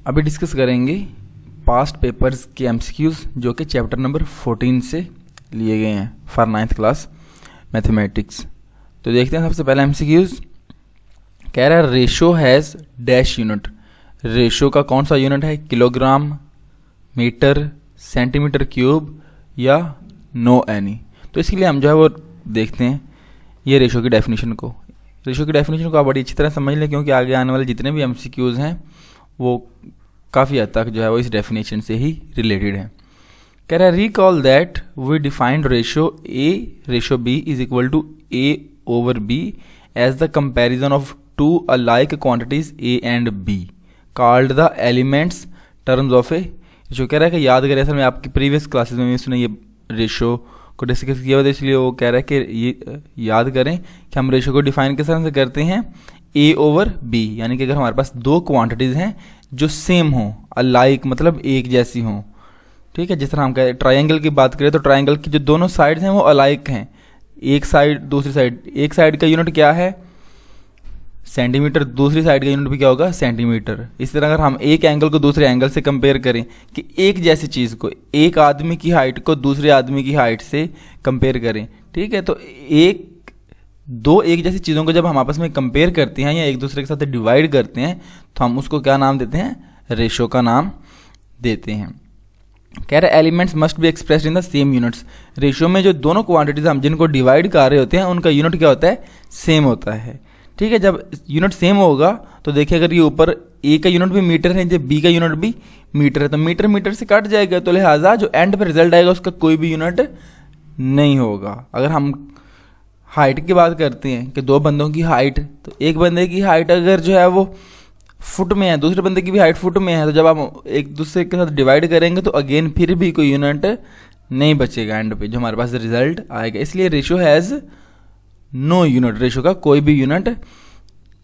अभी डिस्कस करेंगे past papers के एमसीक्यूज जो कि चैप्टर नंबर 14 से लिए गए हैं फॉर 9th क्लास मैथमेटिक्स। तो देखते हैं सबसे पहला एमसीक्यूज कह रहा है ratio has dash unit. Ratio का कौन सा यूनिट है? किलोग्राम, मीटर, सेंटीमीटर क्यूब या नो एनी। तो इसके लिए हम जो है वो देखते हैं ये रेशो की डेफिनेशन को। रेशो की डेफिनेशन को आप बड़ी अच्छी तरह समझ लें क्योंकि आगे आने वाले जितने भी एमसीक्यूज हैं वो काफ़ी हद तक जो है वो इस डेफिनेशन से ही रिलेटेड है। कह रहा है recall that we defined ratio a ratio B is equal to a over b as the comparison of two alike quantities a and b called the elements terms of a. जो कह रहा है कि याद करें, असल में आपकी प्रीवियस क्लासेस में इसने ये रेशो को डिस्कस किया हुआ था, इसलिए वो कह रहा है कि ये याद करें कि हम रेशो को डिफाइन किस तरह से करते हैं ए ओवर बी, यानी कि अगर हमारे पास दो क्वांटिटीज़ हैं जो सेम हों, अलाइक मतलब एक जैसी हों, ठीक है। जिस तरह हम कह ट्रायंगल की बात करें तो ट्रायंगल की जो दोनों साइड्स हैं वो अलाइक हैं, एक साइड दूसरी साइड, एक साइड का यूनिट क्या है सेंटीमीटर, दूसरी साइड का यूनिट भी क्या होगा सेंटीमीटर। इस तरह अगर हम एक एंगल को दूसरे एंगल से कंपेयर करें कि एक जैसी चीज़ को, एक आदमी की हाइट को दूसरे आदमी की हाइट से कंपेयर करें, ठीक है, तो दो एक जैसी चीज़ों को जब हम आपस में कंपेयर करते हैं या एक दूसरे के साथ डिवाइड करते हैं तो हम उसको क्या नाम देते हैं? रेशो का नाम देते हैं। कह रहे elements must be expressed in the same units. Ratio में जो दोनों क्वांटिटीज हम जिनको डिवाइड कर रहे होते हैं उनका यूनिट क्या होता है? सेम होता है, ठीक है। जब यूनिट सेम होगा तो देखिए अगर ये ऊपर ए का यूनिट भी मीटर है, जब बी का यूनिट भी मीटर है, तो मीटर मीटर से कट जाएगा, तो लिहाजा जो एंड पे रिजल्ट आएगा उसका कोई भी यूनिट नहीं होगा। अगर हम हाइट की बात करते हैं कि दो बंदों की हाइट, तो एक बंदे की हाइट अगर जो है वो फुट में है, दूसरे बंदे की भी हाइट फुट में है, तो जब आप एक दूसरे के साथ डिवाइड करेंगे तो अगेन फिर भी कोई यूनिट नहीं बचेगा एंड पे, जो हमारे पास रिजल्ट आएगा। इसलिए ratio has no unit, ratio का कोई भी यूनिट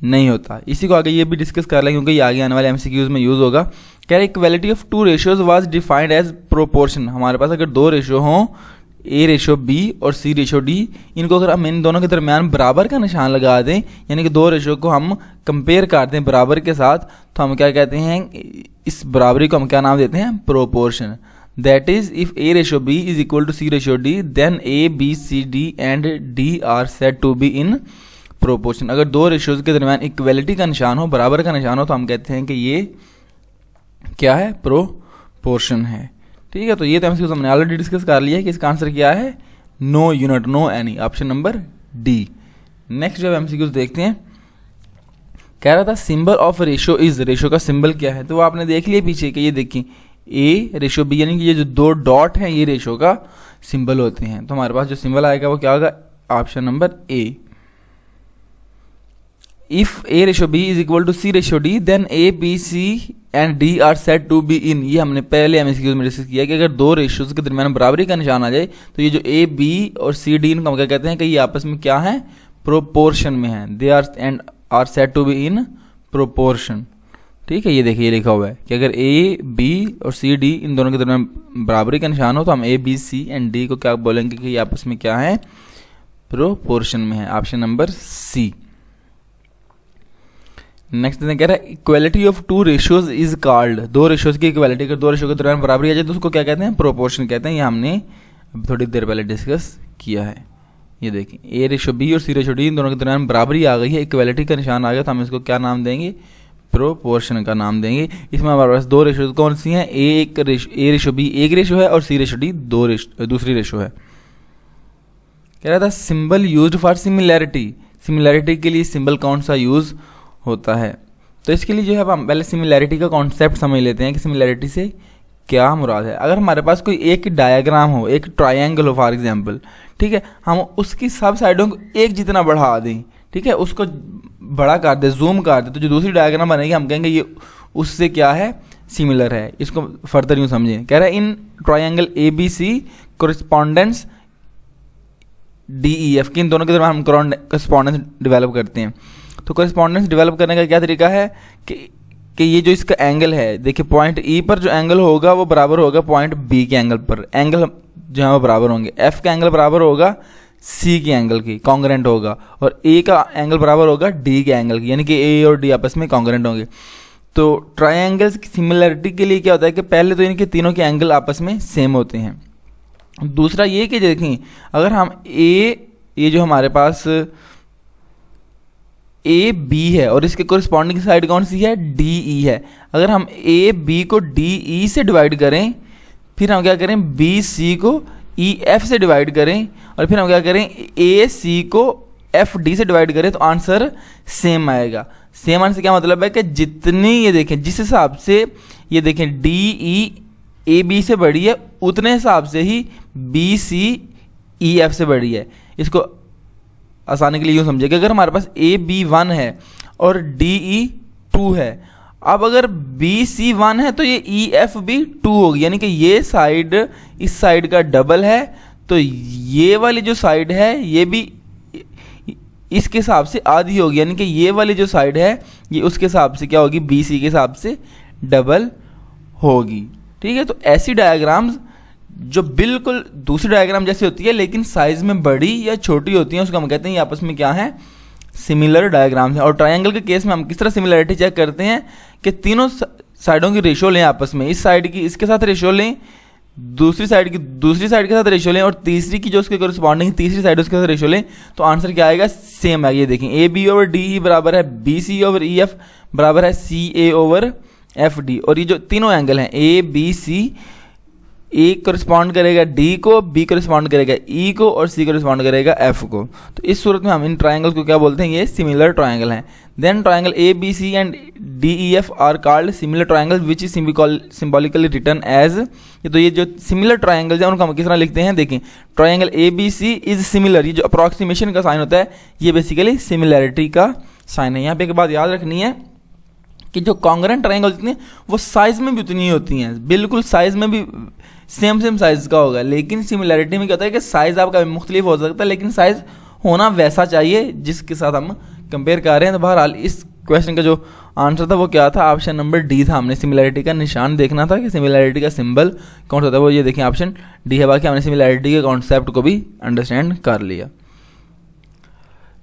नहीं होता। इसी को आगे ये भी डिस्कस कर लेंगे क्योंकि ये आगे आने वाले एमसीक्यूज में यूज होगा। क्या equality of two ratios was defined as proportion. हमारे पास अगर दो रेशो हों ए रेशो बी और सी रेशो डी, इनको अगर हम इन दोनों के दरमियान बराबर का निशान लगा दें, यानी कि दो रेशो को हम कंपेयर करते हैं बराबर के साथ, तो हम क्या कहते हैं? इस बराबरी को हम क्या नाम देते हैं? Proportion. That is if A ratio B is equal to C ratio D then A B C D and D are said to be in proportion. अगर दो रेशियोज के दरमियान इक्वलिटी का निशान हो, बराबर का निशान हो, तो हम कहते हैं कि ये क्या है? प्रोपोर्शन है, ठीक है। तो ये तो हमने ऑलरेडी डिस्कस कर लिया है कि इसका आंसर क्या है? No unit, no any, option number D. Next जो एमसीक्यूज देखते हैं, कह रहा था symbol of ratio is. Ratio का सिंबल क्या है? तो वो आपने देख लिया पीछे कि ये देखिए ए रेशो बी, यानी कि ये जो दो डॉट हैं ये रेशो का सिंबल होते हैं। तो हमारे पास जो सिंबल आएगा वो क्या होगा? Option number A. If A ratio B is equal to C ratio D then A B C and D are said to be in. ये हमने पहले एमसीक्यूज में डिस्कस किया कि अगर दो रेशियोज के दरमियान बराबरी का निशान आ जाए तो ये जो ए बी और सी डी, इनको हम क्या कहते हैं कि ये आपस में क्या है? प्रोपोर्शन में है। They are and are said to be in proportion, ठीक है। ये देखिए ये लिखा हुआ है कि अगर ए बी और सी डी इन दोनों के दरमियान बराबरी का निशान हो तो हम A B C and D को क्या बोलेंगे कि ये आपस में क्या है? प्रोपोर्शन में है, ऑप्शन नंबर सी। नेक्स्ट कह रहा है equality of two ratios is called. दो रेशियोज की इक्वालिटी, अगर दो रेशियो के दरमियान बराबरी आ जाए तो उसको क्या कहते हैं? प्रोपोर्शन कहते हैं। ये हमने थोड़ी देर पहले डिस्कस किया है। ये देखिए ए रेशो बी और सी रेशो डी इन दोनों के दरमियान बराबरी आ गई है, इक्वालिटी का निशान आ गया, तो हम इसको क्या नाम देंगे? प्रोपोर्शन का नाम देंगे। इसमें हमारे पास दो रेशो कौन सी हैं? ए रेशो बी एक रेशो है और सी रेशो डी दूसरी रेशो है। कह रहा था symbol used for similarity. Similarity के लिए सिंबल कौन सा यूज होता है? तो इसके लिए जो है हम पहले सिमिलैरिटी का कॉन्सेप्ट समझ लेते हैं कि सिमिलैरिटी से क्या मुराद है। अगर हमारे पास कोई एक डायग्राम हो, एक ट्रायंगल हो फॉर एग्जांपल, ठीक है, हम उसकी सब साइडों को एक जितना बढ़ा दें, ठीक है, उसको बड़ा कर दे, जूम कर दे, तो जो दूसरी डायग्राम बनेगी हम कहेंगे ये उससे क्या है? सिमिलर है। इसको फर्दर यूँ समझें। कह रहा है in triangle A B C correspondence D E F, की इन दोनों के दरमियान हम कोरिस्पॉन्डेंस डेवलप करते हैं। तो कोरिस्पॉन्डेंस डेवलप करने का क्या तरीका है कि ये जो इसका एंगल है, देखिए पॉइंट ई पर जो एंगल होगा वो बराबर होगा पॉइंट बी के एंगल पर। एंगल जो है वो बराबर होंगे, एफ का एंगल बराबर होगा सी के एंगल की, कॉन्ग्रेंट होगा, और ए का एंगल बराबर होगा डी के एंगल की, यानी कि ए और डी आपस में कॉन्ग्रेंट होंगे। तो ट्रायंगल्स की सिमिलरिटी के लिए क्या होता है कि पहले तो इनके तीनों के एंगल आपस में सेम होते हैं। दूसरा ये कि देखें, अगर हम ये जो हमारे पास ए बी है और इसके कोरिस्पॉन्डिंग साइड कौन सी है, डी ई है। अगर हम ए बी को डी ई से डिवाइड करें, फिर हम क्या करें बी सी को ई एफ से डिवाइड करें, और फिर हम क्या करें ए सी को एफ डी से डिवाइड करें, तो आंसर सेम आएगा। सेम आंसर क्या मतलब है कि जितनी ये देखें, जिस हिसाब से ये देखें डी ई ए बी से बड़ी है, उतने हिसाब से ही बी सी ई एफ से बड़ी है। इसको आसानी के लिए यूँ समझिए कि अगर हमारे पास ए बी 1 है और डी ई 2 है, अब अगर बी सी 1 है तो ये ई एफ भी 2 होगी, यानी कि ये साइड इस साइड का डबल है, तो ये वाली जो साइड है ये भी इसके हिसाब से आधी होगी, यानी कि ये वाली जो साइड है ये उसके हिसाब से क्या होगी, बी सी के हिसाब से डबल होगी। ठीक है, तो ऐसी डायग्राम्स जो बिल्कुल दूसरी डायग्राम जैसी होती है लेकिन साइज में बड़ी या छोटी होती है, उसको हम कहते हैं ये आपस में क्या है, सिमिलर डायग्राम्स है। और ट्रायंगल के केस में हम किस तरह सिमिलरिटी चेक करते हैं कि तीनों साइडों की रेशियो लें आपस में, इस साइड की इसके साथ रेशियो लें, दूसरी साइड की दूसरी साइड के साथ रेशियो लें, और तीसरी की जो उसके कोरिस्पॉन्डिंग तीसरी साइड उसके साथ रेशियो लें, तो आंसर क्या आएगा, सेम आएगा। ये देखें A B over D E बराबर है B C over E F बराबर है C A over F D. और ये जो तीनों एंगल हैं ए बी सी, ए करिस्पॉन्ड करेगा डी को, बी करिस्पॉन्ड करेगा ई को, और सी करिस्पॉन्ड करेगा एफ को। तो इस सूरत में हम इन ट्रायंगल्स को क्या बोलते हैं, ये सिमिलर ट्रायंगल हैं। Then triangle A B C and D E F are called similar triangle which is symbolically written as. तो ये जो सिमिलर ट्रायंगल्स हैं उनको हम किस तरह लिखते हैं, देखें triangle A B C is similar, ये जो अप्रॉक्सीमेशन का साइन होता है ये बेसिकली सिमिलैरिटी का साइन है। यहाँ पे एक बात याद रखनी है कि जो कॉन्ग्रेंट ट्रायंगल्स होती हैं वो साइज में भी उतनी ही होती हैं, बिल्कुल साइज में भी सेम साइज का होगा, लेकिन सिमिलैरिटी में क्या होता है कि साइज आपका मुख्तलिफ हो सकता है, लेकिन साइज होना वैसा चाहिए जिसके साथ हम कंपेयर कर रहे हैं। तो बहरहाल इस क्वेश्चन का जो आंसर था वो क्या था, ऑप्शन नंबर डी था। हमने सिमिलैरिटी का निशान देखना था कि सिमिलैरिटी का सिंबल कौन सा होता है, वो ये देखें ऑप्शन डी है। बाकी हमने सिमिलैरिटी के कॉन्सेप्ट को भी अंडरस्टैंड कर लिया।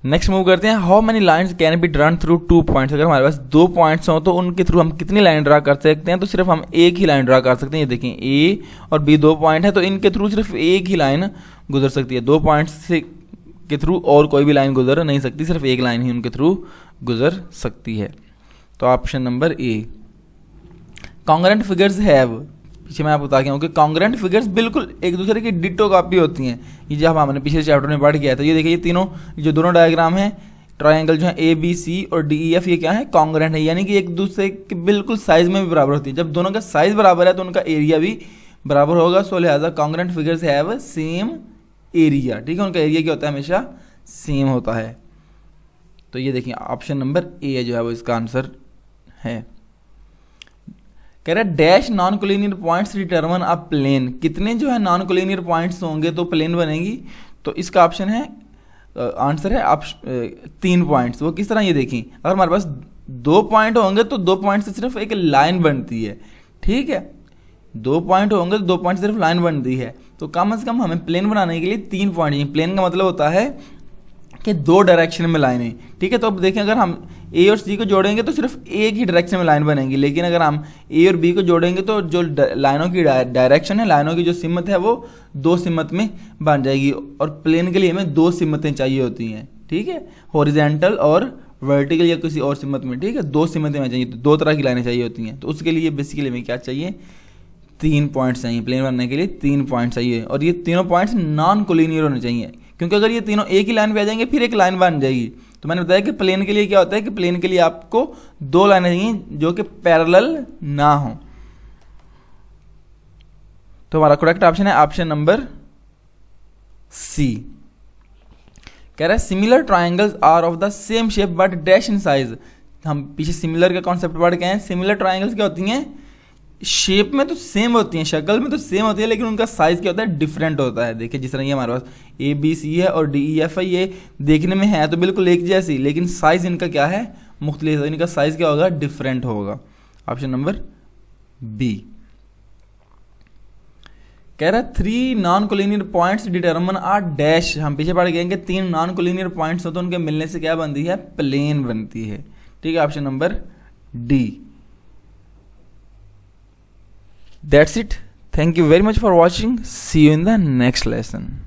नेक्स्ट मूव करते हैं, how many lines can be drawn through 2 points. अगर हमारे पास 2 पॉइंट्स हों तो उनके थ्रू हम कितनी लाइन ड्रा कर सकते हैं, तो सिर्फ हम एक ही लाइन ड्रा कर सकते हैं। ये देखें ए और बी 2 पॉइंट है, तो इनके थ्रू सिर्फ एक ही लाइन गुजर सकती है, 2 पॉइंट्स से के थ्रू और कोई भी लाइन गुजर नहीं सकती, सिर्फ एक लाइन ही उनके थ्रू गुजर सकती है। तो option number A. Congruent figures have, पीछे मैं आपको बता गया हूँ कि कॉन्ग्रेंट फिगर्स बिल्कुल एक दूसरे की डिट्टो कॉपी होती हैं। ये जब हमने पिछले चैप्टर में पढ़ किया था, ये देखिए ये तीनों जो दोनों डायग्राम हैं ट्रायंगल जो है ए बी सी और डी ई एफ, ये क्या है, कॉन्ग्रेंट है, यानी कि एक दूसरे के बिल्कुल साइज में भी बराबर होती है। जब दोनों का साइज बराबर है तो उनका एरिया भी बराबर होगा, सो लिहाजा congruent figures have same area. ठीक है, उनका एरिया क्या होता है, हमेशा सेम होता है। तो ये देखिए ऑप्शन नंबर ए जो है वो इसका आंसर है। कह रहा है dash non collinear points determine a plane, कितने जो है नॉन कोलिनियर पॉइंट्स होंगे तो प्लेन बनेगी। तो इसका ऑप्शन है आंसर है 3 पॉइंट्स। वो किस तरह, ये देखिए अगर हमारे पास 2 पॉइंट होंगे तो 2 पॉइंट से सिर्फ एक लाइन बनती है। ठीक है, 2 पॉइंट होंगे तो 2 पॉइंट से सिर्फ लाइन बनती है, तो कम से कम हमें प्लेन बनाने के लिए 3 पॉइंट चाहिए। प्लेन का मतलब होता है कि 2 डायरेक्शन में लाइन है। ठीक है, तो अब देखें अगर हम ए और सी को जोड़ेंगे तो सिर्फ एक ही डायरेक्शन में लाइन बनेगी, लेकिन अगर हम ए और बी को जोड़ेंगे तो जो लाइनों की डायरेक्शन है, लाइनों की जो सिमत है वो 2 सिमत में बन जाएगी। और प्लेन के लिए हमें 2 सिमतें चाहिए होती हैं। ठीक है, हॉरिजॉन्टल और वर्टिकल या किसी और सिमत में। ठीक है, 2 सिमतें हमें चाहिए, तो 2 तरह की लाइनें चाहिए होती हैं। तो उसके लिए बेसिकली हमें क्या चाहिए, 3 पॉइंट्स चाहिए। प्लेन बनने के लिए 3 पॉइंट चाहिए, और ये तीनों पॉइंट्स नॉन कोलिनियर होने चाहिए, क्योंकि अगर ये तीनों एक ही लाइन पे आ जाएंगे फिर एक लाइन बन जाएगी। तो मैंने बताया कि प्लेन के लिए क्या होता है कि प्लेन के लिए आपको 2 लाइनें चाहिए जो कि पैरेलल ना हो। तो हमारा करेक्ट ऑप्शन है ऑप्शन नंबर सी। कह रहा है similar triangles are of the same shape but dash in size. हम पीछे सिमिलर का कॉन्सेप्ट पढ़ के हैं। सिमिलर ट्रायंगल्स क्या होती हैं, शेप में तो सेम होती हैं, शक्ल में तो सेम होती है, लेकिन उनका साइज क्या होता है, डिफरेंट होता है। देखिए जिस तरह ये हमारे पास ए बी सी है और डी ई एफ है, ये देखने में है तो बिल्कुल एक जैसी, लेकिन साइज इनका क्या है, मुख्तलिफ। इनका साइज क्या होगा, डिफरेंट होगा। Option number B. कह रहा है 3 non collinear points determine a dash. हम पीछे पढ़ गए कि 3 नॉन कोलिनियर पॉइंट्स हो तो उनके मिलने से क्या बनती है, प्लेन बनती है। ठीक है, option number D. That's it. Thank you very much for watching. See you in the next lesson.